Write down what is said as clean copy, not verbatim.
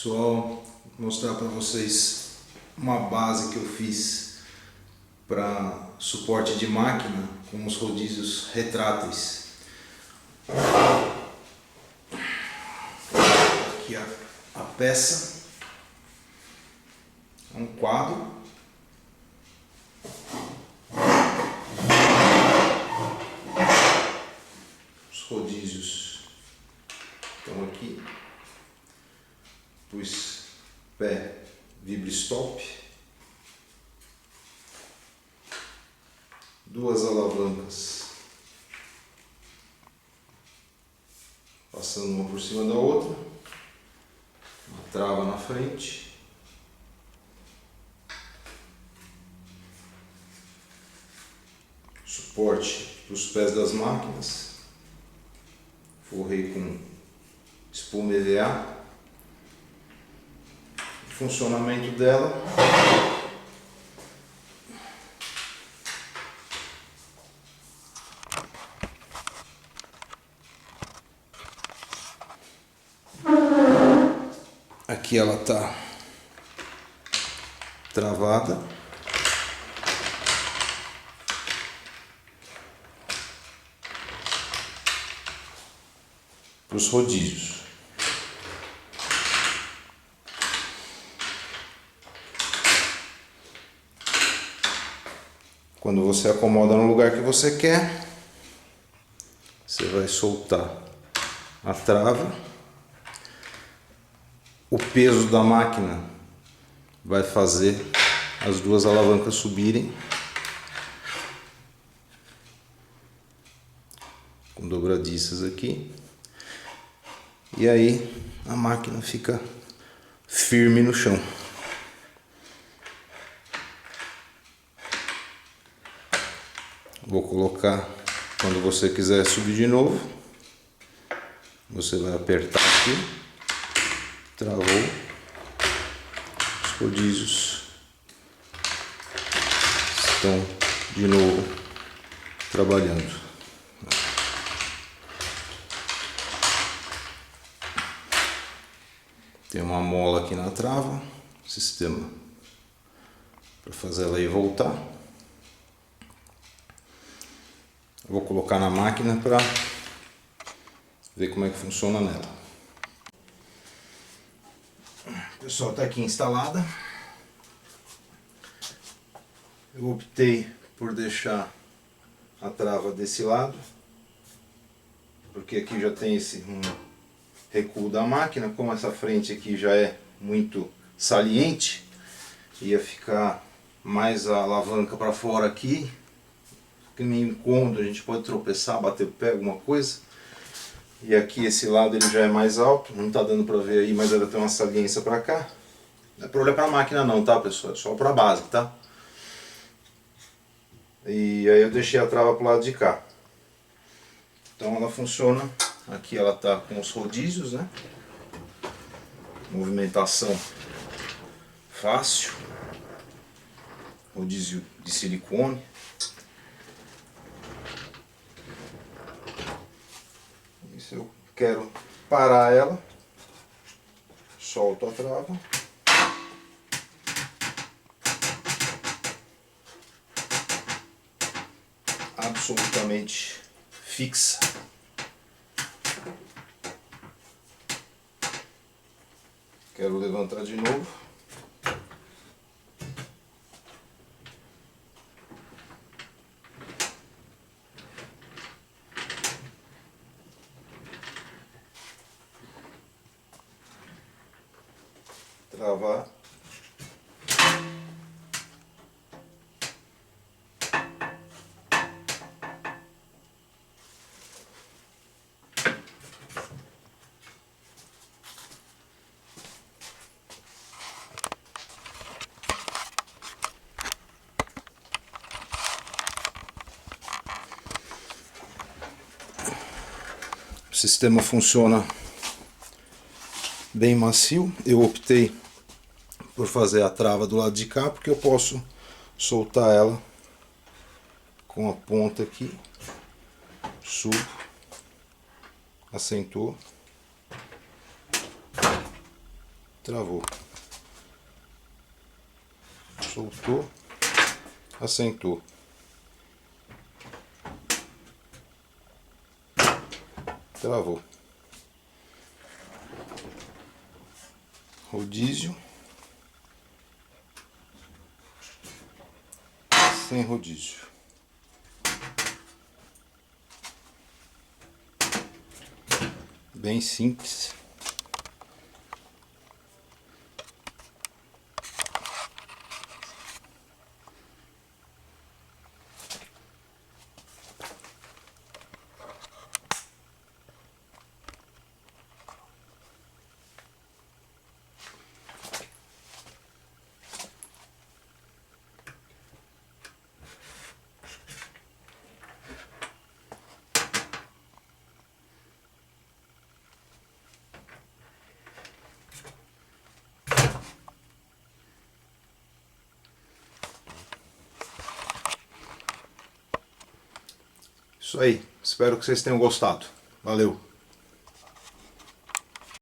Pessoal, vou mostrar para vocês uma base que eu fiz para suporte de máquina com os rodízios retráteis. Aqui a peça, é um quadro. Os rodízios estão aqui. Pus pé Vibra-Stop, duas alavancas passando uma por cima da outra, uma trava na frente, suporte para os pés das máquinas, forrei com espuma EVA. Funcionamento dela, aqui ela está travada, para os rodízios. Quando você acomoda no lugar que você quer, você vai soltar a trava. O peso da máquina vai fazer as duas alavancas subirem com dobradiças aqui. E aí a máquina fica firme no chão. Vou colocar, quando você quiser subir de novo, você vai apertar aqui, travou, os rodízios estão de novo trabalhando. Tem uma mola aqui na trava, sistema para fazer ela ir voltar. Vou colocar na máquina para ver como é que funciona nela. Pessoal, está aqui instalada. Eu optei por deixar a trava desse lado, porque aqui já tem esse recuo da máquina. Como essa frente aqui já é muito saliente, ia ficar mais a alavanca para fora aqui. Meio incômodo, a gente pode tropeçar, bater o pé, alguma coisa. E aqui esse lado ele já é mais alto, não está dando para ver aí, mas ela tem uma saliência para cá. Não é problema para a máquina não, tá pessoal? É só para a base, tá? E aí eu deixei a trava para o lado de cá. Então ela funciona, aqui ela está com os rodízios, né? Movimentação fácil. Rodízio de silicone. Se eu quero parar ela, solto a trava, absolutamente fixa. Quero levantar de novo. Travar. O sistema funciona bem macio. Eu optei por fazer a trava do lado de cá, porque eu posso soltar ela com a ponta aqui, subo, acentuo, travou. Soltou, assentou. Travou. Rodízio. Sem rodízio. Bem simples. Isso aí, espero que vocês tenham gostado. Valeu!